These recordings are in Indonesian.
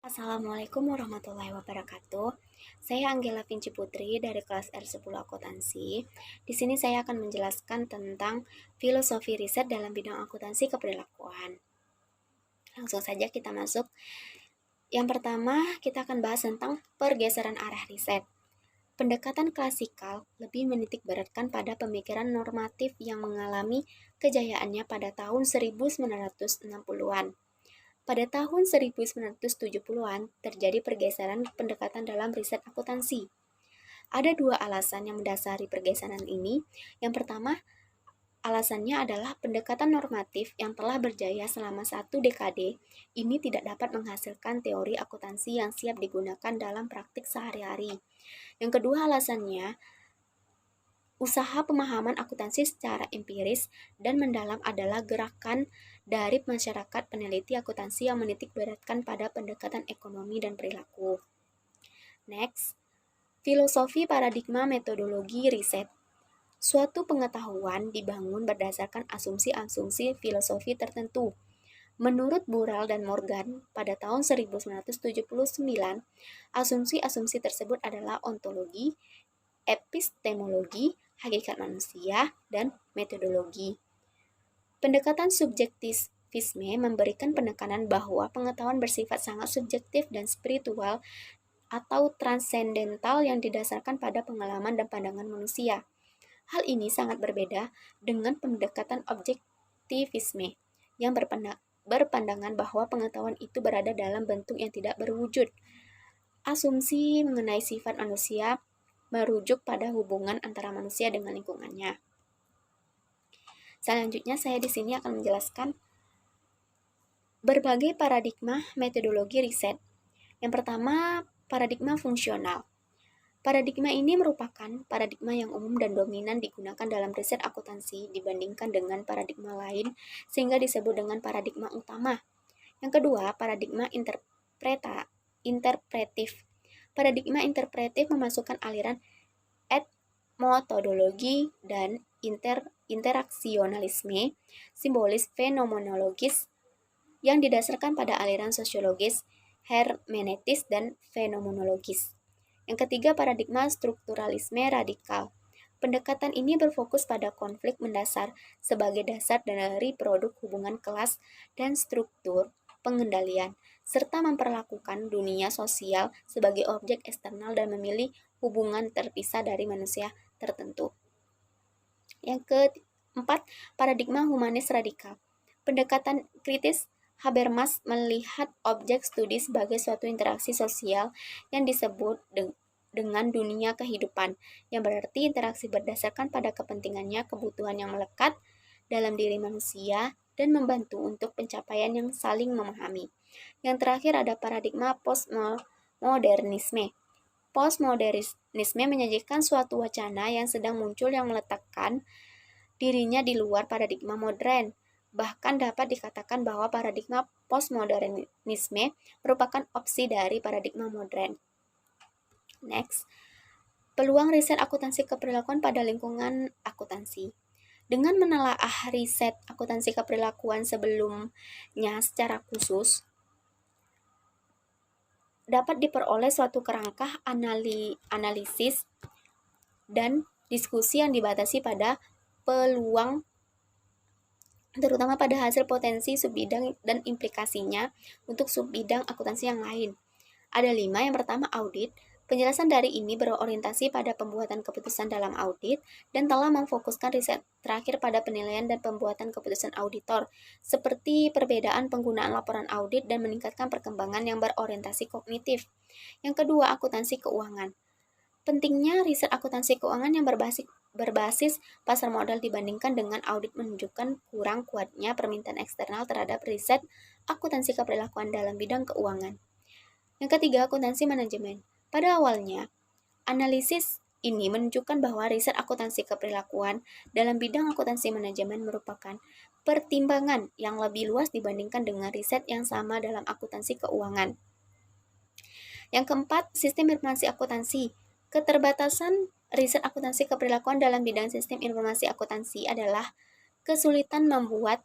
Assalamualaikum warahmatullahi wabarakatuh. Saya Anggela Vinci Putri dari kelas R10 Akuntansi. Di sini saya akan menjelaskan tentang filosofi riset dalam bidang akuntansi keperilakuan. Langsung saja kita masuk. Yang pertama, kita akan bahas tentang pergeseran arah riset. Pendekatan klasikal lebih menitik beratkan pada pemikiran normatif yang mengalami kejayaannya pada tahun 1960-an. Pada tahun 1970-an, terjadi pergeseran pendekatan dalam riset akuntansi. Ada dua alasan yang mendasari pergeseran ini. Yang pertama, alasannya adalah pendekatan normatif yang telah berjaya selama 1 dekade ini tidak dapat menghasilkan teori akuntansi yang siap digunakan dalam praktik sehari-hari. Yang kedua alasannya, usaha pemahaman akuntansi secara empiris dan mendalam adalah gerakan dari masyarakat peneliti akuntansi yang menitik beratkan pada pendekatan ekonomi dan perilaku. Next, filosofi paradigma metodologi riset. Suatu pengetahuan dibangun berdasarkan asumsi-asumsi filosofi tertentu. Menurut Burrell dan Morgan, pada tahun 1979, asumsi-asumsi tersebut adalah ontologi, epistemologi, hakikat manusia, dan metodologi. Pendekatan subjektivisme memberikan penekanan bahwa pengetahuan bersifat sangat subjektif dan spiritual atau transendental yang didasarkan pada pengalaman dan pandangan manusia. Hal ini sangat berbeda dengan pendekatan objektivisme yang berpandangan bahwa pengetahuan itu berada dalam bentuk yang tidak berwujud. Asumsi mengenai sifat manusia merujuk pada hubungan antara manusia dengan lingkungannya. Selanjutnya saya di sini akan menjelaskan berbagai paradigma metodologi riset. Yang pertama, paradigma fungsional. Paradigma ini merupakan paradigma yang umum dan dominan digunakan dalam riset akuntansi dibandingkan dengan paradigma lain sehingga disebut dengan paradigma utama. Yang kedua, paradigma interpretif. Paradigma interpretif memasukkan aliran etmotodologi dan interaksionalisme, simbolis fenomenologis yang didasarkan pada aliran sosiologis, hermeneutis, dan fenomenologis. Yang ketiga, paradigma strukturalisme radikal. Pendekatan ini berfokus pada konflik mendasar sebagai dasar dari produk hubungan kelas dan struktur pengendalian, serta memperlakukan dunia sosial sebagai objek eksternal dan memilih hubungan terpisah dari manusia tertentu. Yang keempat, paradigma humanis radikal. Pendekatan kritis Habermas melihat objek studi sebagai suatu interaksi sosial yang disebut dengan dunia kehidupan, yang berarti interaksi berdasarkan pada kepentingannya, kebutuhan yang melekat dalam diri manusia, dan membantu untuk pencapaian yang saling memahami. Yang terakhir ada paradigma postmodernisme. Postmodernisme menyajikan suatu wacana yang sedang muncul yang meletakkan dirinya di luar paradigma modern. Bahkan dapat dikatakan bahwa paradigma postmodernisme merupakan opsi dari paradigma modern. Next, peluang riset akuntansi keperilakuan pada lingkungan akuntansi. Dengan menelaah riset akuntansi keperilakuan sebelumnya secara khusus, dapat diperoleh suatu kerangka analisis dan diskusi yang dibatasi pada peluang, terutama pada hasil potensi subbidang dan implikasinya untuk subbidang akuntansi yang lain. Ada 5. Yang pertama, audit. Penjelasan dari ini berorientasi pada pembuatan keputusan dalam audit dan telah memfokuskan riset terakhir pada penilaian dan pembuatan keputusan auditor, seperti perbedaan penggunaan laporan audit dan meningkatkan perkembangan yang berorientasi kognitif. Yang kedua, akuntansi keuangan. Pentingnya riset akuntansi keuangan yang berbasis pasar modal dibandingkan dengan audit menunjukkan kurang kuatnya permintaan eksternal terhadap riset akuntansi keperilakuan dalam bidang keuangan. Yang ketiga, akuntansi manajemen. Pada awalnya, analisis ini menunjukkan bahwa riset akuntansi keperilakuan dalam bidang akuntansi manajemen merupakan pertimbangan yang lebih luas dibandingkan dengan riset yang sama dalam akuntansi keuangan. Yang keempat, sistem informasi akuntansi. Keterbatasan riset akuntansi keperilakuan dalam bidang sistem informasi akuntansi adalah kesulitan membuat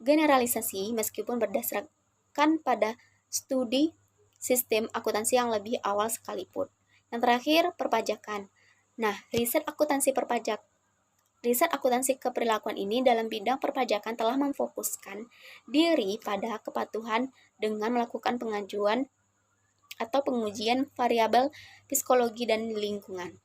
generalisasi meskipun berdasarkan pada studi sistem akuntansi yang lebih awal sekalipun. Yang terakhir, perpajakan. Nah, riset akuntansi keperlakuan ini dalam bidang perpajakan telah memfokuskan diri pada kepatuhan dengan melakukan pengajuan atau pengujian variabel psikologi dan lingkungan.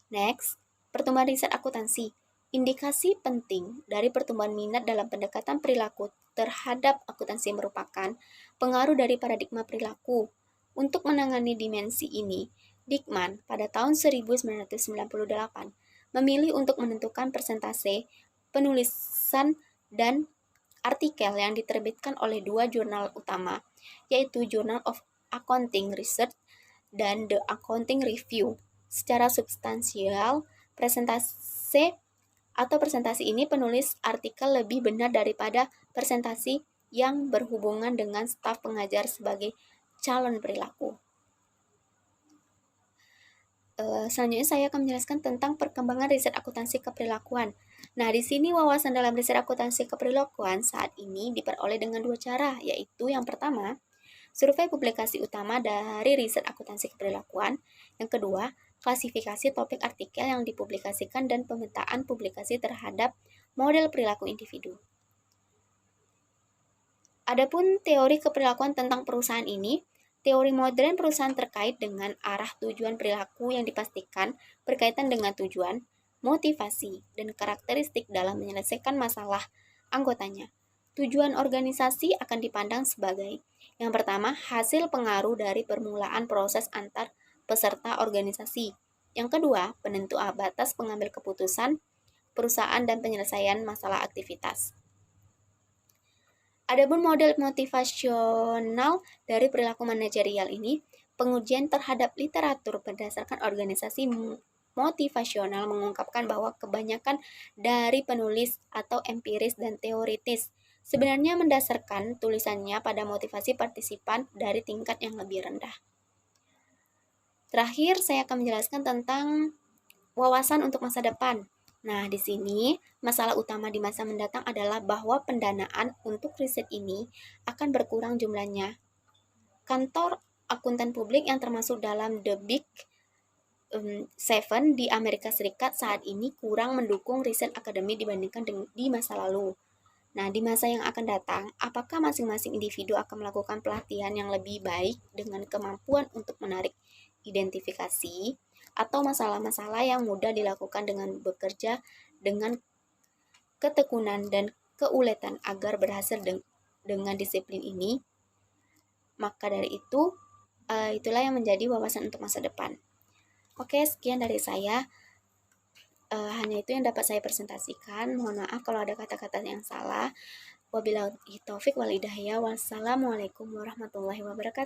Next, pertumbuhan riset akuntansi. Indikasi penting dari pertumbuhan minat dalam pendekatan perilaku terhadap akuntansi merupakan pengaruh dari paradigma perilaku. Untuk menangani dimensi ini, Dickman pada tahun 1998 memilih untuk menentukan persentase penulisan dan artikel yang diterbitkan oleh dua jurnal utama, yaitu Journal of Accounting Research dan The Accounting Review. Secara substansial, persentase ini penulis artikel lebih benar daripada persentase yang berhubungan dengan staf pengajar sebagai calon perilaku. Selanjutnya saya akan menjelaskan tentang perkembangan riset akuntansi keperilakuan. Nah, di sini wawasan dalam riset akuntansi keperilakuan saat ini diperoleh dengan dua cara, yaitu yang pertama, survei publikasi utama dari riset akuntansi keperilakuan. Yang kedua, klasifikasi topik artikel yang dipublikasikan dan pemetaan publikasi terhadap model perilaku individu. Adapun teori keperilakuan tentang perusahaan ini, teori modern perusahaan terkait dengan arah tujuan perilaku yang dipastikan berkaitan dengan tujuan, motivasi, dan karakteristik dalam menyelesaikan masalah anggotanya. Tujuan organisasi akan dipandang sebagai yang pertama, hasil pengaruh dari permulaan proses antar peserta organisasi. Yang kedua, penentu batas pengambil keputusan perusahaan dan penyelesaian masalah aktivitas. Adapun model motivasional dari perilaku manajerial ini, pengujian terhadap literatur berdasarkan organisasi motivasional mengungkapkan bahwa kebanyakan dari penulis atau empiris dan teoritis sebenarnya mendasarkan tulisannya pada motivasi partisipan dari tingkat yang lebih rendah. Terakhir, saya akan menjelaskan tentang wawasan untuk masa depan. Nah, di sini masalah utama di masa mendatang adalah bahwa pendanaan untuk riset ini akan berkurang jumlahnya. Kantor akuntan publik yang termasuk dalam The Big Seven di Amerika Serikat saat ini kurang mendukung riset akademi dibandingkan di masa lalu. Nah, di masa yang akan datang, apakah masing-masing individu akan melakukan pelatihan yang lebih baik dengan kemampuan untuk menarik identifikasi atau masalah-masalah yang mudah dilakukan dengan bekerja dengan ketekunan dan keuletan agar berhasil dengan disiplin ini? Maka dari itu, itulah yang menjadi wawasan untuk masa depan. Oke, sekian dari saya. Hanya itu yang dapat saya presentasikan. Mohon maaf kalau ada kata-kata yang salah. Wabillahi taufik wal hidayah. Wassalamualaikum warahmatullahi wabarakatuh.